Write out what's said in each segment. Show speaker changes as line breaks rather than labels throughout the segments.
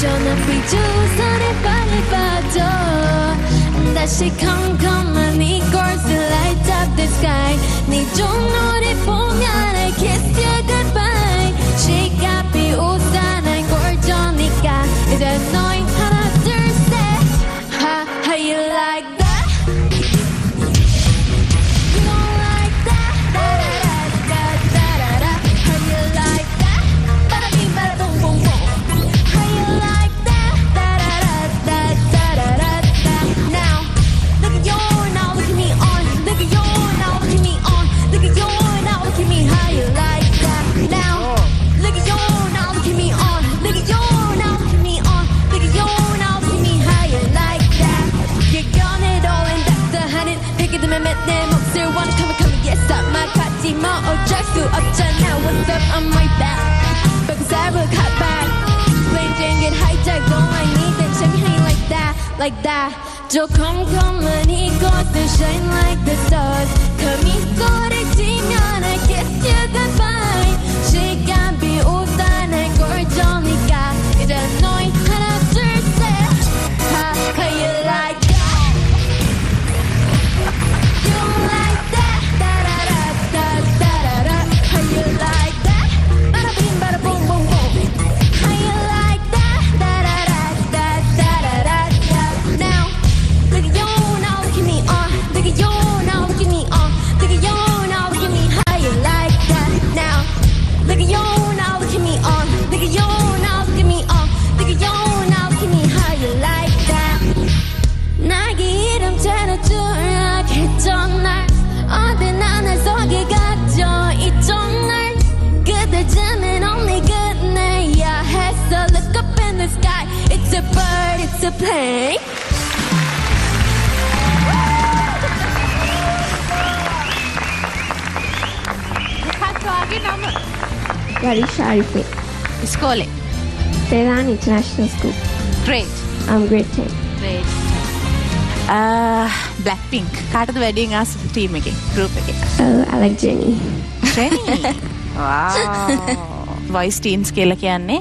전화비 주선에 빨리 빠져 다시 컴컴한 이 course light up the sky 네 종로를 보면 I kiss you goodbye 시간이 우산한 꼴조니까 이제 너희 하나 둘셋 how you like that you don't like that da-da-da-da-da-da-da how you like that bada-bing bada-boom boom boom how you like that da-da-da-da-da-da-da now look at you now look at me on look at you now look at me on look at you now look at me how you like that now look at you now look at me on look at you now look at me on look at you now look at me how you like that you got it all and that's the honey pick it up 내 몫을 wanna come yes up 막 가지 마 어쩔 수 없잖아 what's up I'm right back because I will cut back plane jam get hijacked don't I need that champagne like that 조금만 이곳을 shine like the stars 금이소를 지면 I kiss you goodbye 시간 비우산의 꼴조니까 이제 너희 하나 둘셋 how you like that you don't like that da-da-da-da-da-da-da how you like that bada-bing bada-boom boom boom how you like that da-da-da-da-da-da-da now look at you now look at me on look at you now look at me on look at you now look at me how you like that now look at you now look at me on look at you now look at me on look at you now look at me how you like that 나에게 이름대로 주락했던 날 어디나 날 속에 갇혀 있던 날 그대쯤엔 only good night yeah so look up in the sky it's a bird it's a plane
Varisha Arifin.
ඉස්කෝලේ.
Tehran International School.
Great.
I'm grade 10.
Great. Blackpink. කාටද වැඩියෙන් ආස team එකේ group එකේ?
I like Jennie.
Jennie. Wow. Voice teams කියලා කියන්නේ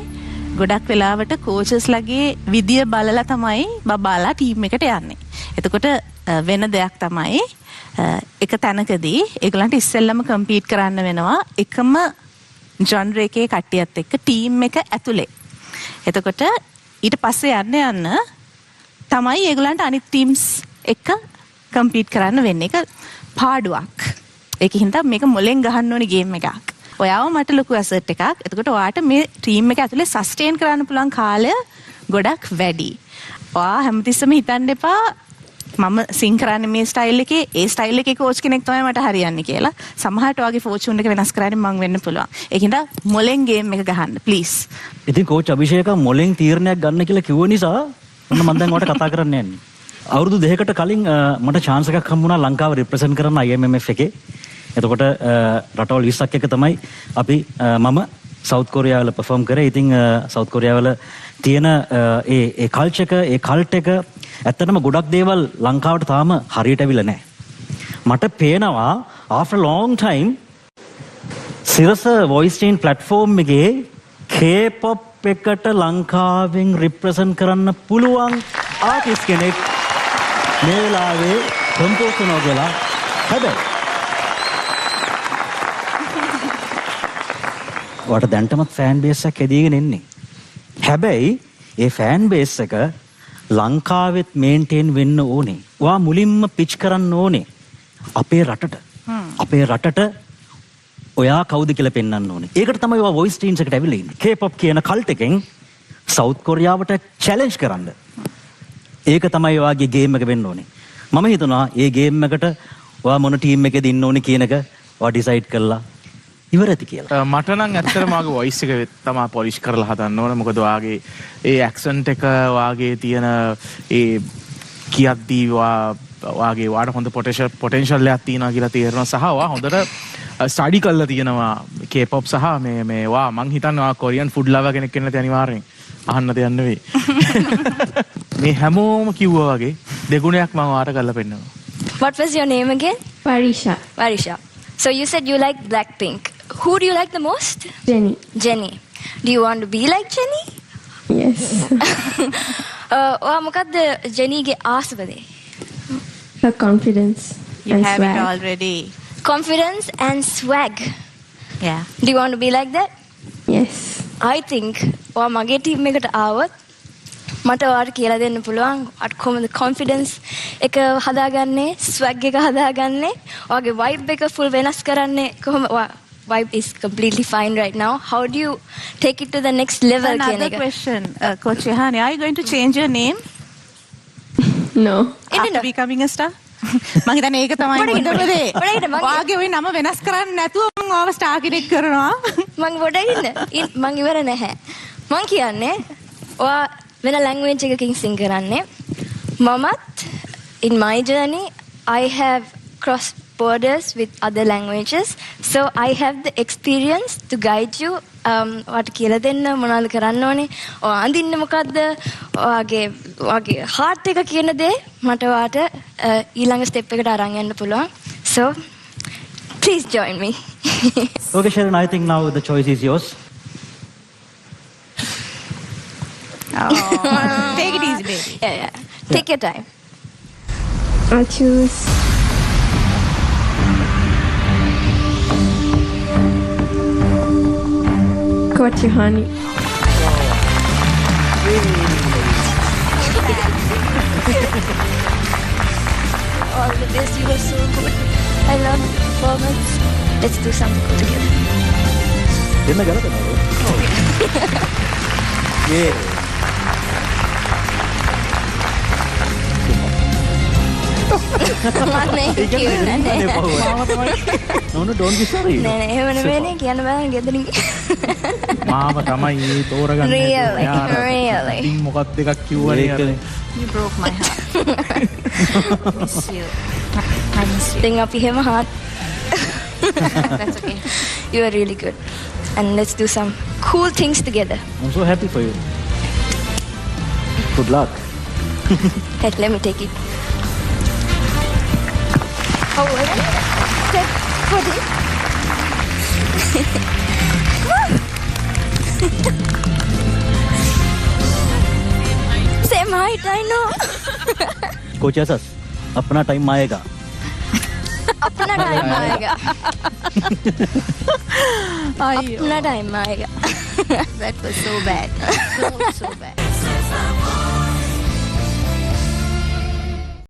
ගොඩක් වෙලාවට coaches ලගේ විදිය බලලා තමයි බබාලා ටීම් එකට යන්නේ. එතකොට වෙන දෙයක් තමයි එක තැනකදී ඒගොල්ලන්ට ඉස්සෙල්ලම කම්පීට් කරන්න වෙනවා එකම ජොන්ර් එකේ කට්ටියත් එක්ක ටීම් එක ඇතුලේ. එතකොට ඊට පස්සේ යන්න තමයි ඒගොල්ලන්ට අනිත් ටීම්ස් එක්ක කම්පීට් කරන්න වෙන්නේ. ඒක පාඩුවක්. ඒකින්ද මේක මොලෙන් ගහන්න ඕනේ ගේම් එකක්. ඔයාව මට ලොකු ඇසට් එකක්. එතකොට ඔයාට මේ ටීම් එක ඇතුලේ සස්ටේන් කරන්න පුළුවන් කාලය ගොඩක් වැඩි. ඔයා හැමතිස්සෙම හිතන්න එපා මම සිං කරන්නේ මේ ස්ටයිල් එකේ ඒ ස්ටයිල් එකේ කෝච් කෙනෙක් තමයි මට හරියන්නේ කියලා. සමහරට ඔයාගේ ෆෝචුන් එක වෙනස් කරන්න මං වෙන්න පුළුවන්. ඒකින්ද මොලෙන් ගේම් එක ගහන්න ප්ලීස්.
ඉතින් කෝච් අභිෂේක මොලෙන් තීරණයක් ගන්න කියලා කිව්ව නිසා මම දැන් ඔයාලට කතා කරන්න යන්නේ. අවුරුදු 2කට කලින් මට chance එකක් හම්බුණා ලංකාව represent කරන්න IMMF එකේ. එතකොට රටවල් 20ක් එක තමයි අපි මම සවුත් කොරියාවල perform කරේ. ඉතින් සවුත් කොරියාවල තියෙන ඒ කල්චර් එක ඒ කල්ට් එක ඇත්තටම ගොඩක් දේවල් ලංකාවට තාම හරියට අවිලා නැහැ. මට පේනවා after long time සිරස voice chain platform එකේ K-pop එකට ලංකාවෙන් represent කරන්න පුළුවන් ආටිස්ට් කෙනෙක් මේ වෙලාවේ කම්පෝස් කරනවා කියලා. හැබැයි ඔයාට දැන්ටමත් ෆෑන් බේස් එකක් ඇදීගෙන එන්නේ. හැබැයි ඒ ෆෑන් බේස් එක ලංකාවෙත් මේන්ටේන් වෙන්න ඕනේ. ඔයා මුලින්ම පිච් කරන්න ඕනේ අපේ රටට. අපේ රටට ඔයා කවුද කියලා පෙන්වන්න ඕනේ. ඒකට තමයි ඔයා වොයිස් ටීම්ස් එකට ඇවිල්ලා ඉන්නේ. K-pop කියන කල්ට් එකෙන් සවුත් කොරියාවට චැලෙන්ජ් කරන්න. ඒක තමයි ඔයාගේ ගේම් එක වෙන්න ඕනේ. මම හිතනවා මේ ගේම් එකට ඔයා මොන ටීම් එකේද ඉන්න ඕනේ කියන එක ඔයා ඩිසයිඩ් කරලා ඉවරයි කියලා.
මට නම් ඇත්තටම මාගේ වොයිස් එක තමයි පොලිෂ් කරලා හදන්න ඕන. මොකද ඔයාගේ ඒ ඇක්සන්ට් එක ඔයාගේ තියෙන ඒ කියද්දී ඔයාගේ වාට හොඳ පොටෙන්ෂල් එකක් තියෙනවා කියලා තේරෙනවා. සහ ඔයා හොඳට ස්ටඩි කරලා තියෙනවා K-pop සහ මේ ඔයා මං හිතන්නේ ඔයා කොරියන් ෆුඩ් ලවර් කෙනෙක් වෙන්න තියෙන අනිවාර්යෙන්. අහන්න දෙයක් නෙවෙයි. මේ හැමෝම කිව්වා වගේ දෙගුණයක් මම ඔයාට කරලා පෙන්නනවා.
What was your name again?
Varisha.
Varisha. So you said you like Blackpink. Who do you like the most?
Jennie.
Jennie. Do you want to be like Jennie?
Yes. Yes.
ඔයා මොකද්ද ජෙනීගේ ආසවදේ?
Her confidence
You
and
have it
swag.
already.
Confidence and swag.
Yeah.
Do you want to be like that?
Yes.
I think ඔයා මගේ team එකට ආවොත් මට ඔයාට කියලා දෙන්න පුළුවන් අට කොහොමද confidence එක හදාගන්නේ, swag එක හදාගන්නේ, ඔයාගේ vibe එක full වෙනස් කරන්නේ කොහොම? Vibe is completely fine right now. How do you take it to the next level කියන
Another
එක?
question, Coach Yohani, are you going to change your name
No.
after becoming a star? මං හිතන්නේ ඒක තමයි හොඳම දේ. ඔයාගේ ওই නම වෙනස් කරන්නේ නැතුව මම ඔයාව ස්ටාර් කෙනෙක් කරනවා.
මං පොඩ්ඩක් මං ඉවර නැහැ. මං කියන්නේ ඔයා වෙන language එකකින් sing කරන්නේ. මමත් in my journey I have crossed borders with other languages, so I have the experience to guide you. ඔයාට කියලා දෙන්න මොනවද කරන්න ඕනේ, ඔයා අඳින්න මොකද්ද, ඔයාගේ heart එක කියන දේ මට ඔයාට ඊළඟ step එකට අරන් යන්න පුළුවන්. So please join me.
Okay, Sharon, I think now the choice is yours.
Take it easy, baby.
Yeah. Take your time.
I'll choose Coach Yohani.
All the best, you were so good. I love the performance. Let's do something cool together.
දෙන්න ගලපනවා. Yeah. No, don't be sorry.
නෑ එහෙම නෙවෙයි කියන්න බෑ ගෙදරින්.
මාව තමයි ඒ තෝරගන්න.
Really.
ඉතින් මොකක්ද එකක් කිව්වනේ අර.
You broke my heart. Miss you. I miss you.
Then අපි එහෙම heart.
That's okay.
You are really good. And let's do some cool things together.
I'm so happy for you. Good luck.
Hey, let me take it. Oh, wait. Take put it. Same height, I know.
Coach SS अपना time आएगा.
अपना time आएगा.
Ayyo.
अपना time आएगा.
That was so bad. So bad.